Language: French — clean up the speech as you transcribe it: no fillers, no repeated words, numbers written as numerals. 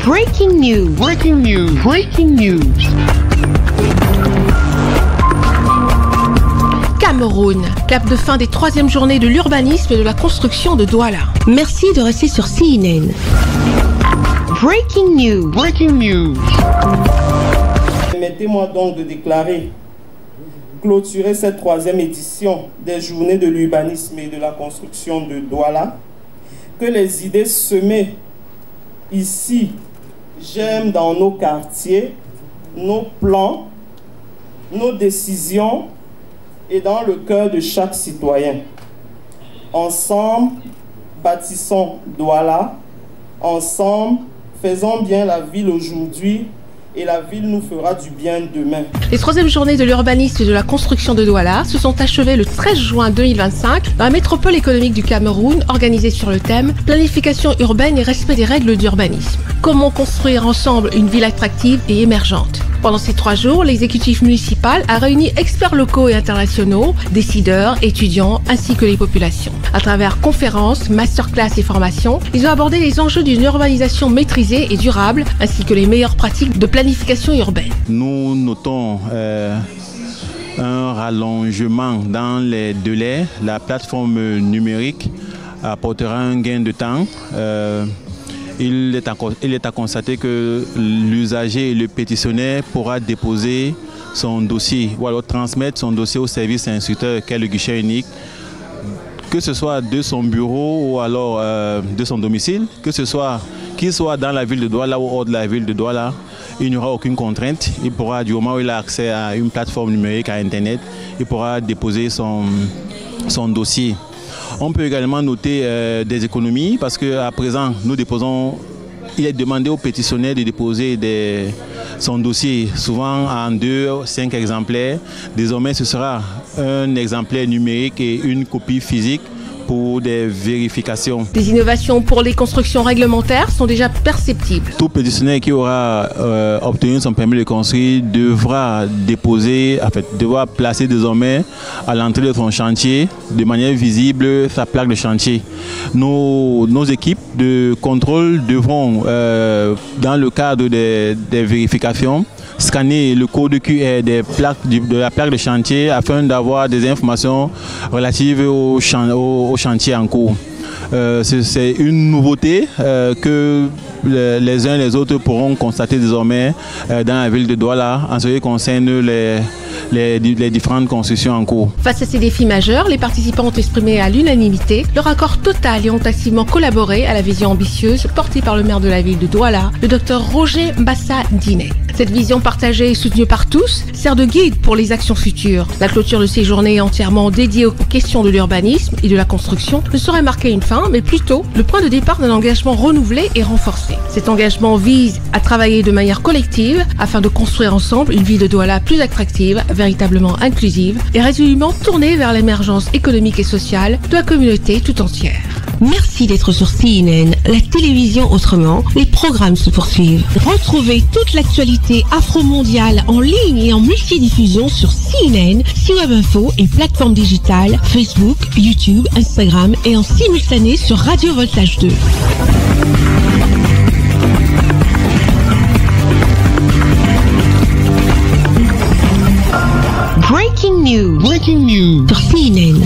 Breaking news. Breaking news. Breaking news. Cameroun, clap de fin des 3e journées de l'urbanisme et de la construction de Douala. Merci de rester sur CNN. Breaking news. Breaking news. Permettez-moi donc de déclarer clôturer cette 3e édition des journées de l'urbanisme et de la construction de Douala, que les idées semées ici germent dans nos quartiers, nos plans, nos décisions et dans le cœur de chaque citoyen. Ensemble, bâtissons Douala, ensemble, faisons bien la ville aujourd'hui et la ville nous fera du bien demain. Les 3e journées de l'urbanisme et de la construction de Douala se sont achevées le 13 juin 2025 dans la métropole économique du Cameroun, organisée sur le thème planification urbaine et respect des règles d'urbanisme. Comment construire ensemble une ville attractive et émergente? Pendant ces 3 jours, l'exécutif municipal a réuni experts locaux et internationaux, décideurs, étudiants, ainsi que les populations. À travers conférences, masterclass et formations, ils ont abordé les enjeux d'une urbanisation maîtrisée et durable, ainsi que les meilleures pratiques de planification urbaine. Nous notons un rallongement dans les délais. La plateforme numérique apportera un gain de temps. Il est à constater que l'usager et le pétitionnaire pourra déposer son dossier ou alors transmettre son dossier au service instructeur qu'est le guichet unique, que ce soit de son bureau ou alors de son domicile, qu'il soit dans la ville de Douala ou hors de la ville de Douala. Il n'y aura aucune contrainte. Il pourra, du moment où il a accès à une plateforme numérique, à Internet, il pourra déposer son dossier. On peut également noter des économies parce qu'à présent, il est demandé au pétitionnaire de déposer son dossier, souvent en 2-5 exemplaires. Désormais, ce sera un exemplaire numérique et une copie physique pour des vérifications. Des innovations pour les constructions réglementaires sont déjà perceptibles. Tout pétitionnaire qui aura obtenu son permis de construire devra placer désormais à l'entrée de son chantier de manière visible sa plaque de chantier. Nos équipes de contrôle devront, dans le cadre des vérifications, scanner le code QR de la plaque de chantier afin d'avoir des informations relatives au chantier en cours. C'est une nouveauté que les uns et les autres pourront constater désormais dans la ville de Douala en ce qui concerne les différentes constructions en cours. Face à ces défis majeurs, les participants ont exprimé à l'unanimité leur accord total et ont activement collaboré à la vision ambitieuse portée par le maire de la ville de Douala, le Dr Roger Mbassa Diné. Cette vision partagée et soutenue par tous sert de guide pour les actions futures. La clôture de ces journées entièrement dédiée aux questions de l'urbanisme et de la construction ne saurait marquer une fin, mais plutôt le point de départ d'un engagement renouvelé et renforcé. Cet engagement vise à travailler de manière collective afin de construire ensemble une ville de Douala plus attractive, véritablement inclusive et résolument tournée vers l'émergence économique et sociale de la communauté tout entière. Merci d'être sur CNN, la télévision autrement. Les programmes se poursuivent. Retrouvez toute l'actualité afro-mondiale en ligne et en multidiffusion sur CNN, C-Web Info et plateformes digitales, Facebook, YouTube, Instagram et en simultané sur Radio Voltage 2. Breaking news. Breaking news. Sur CNN.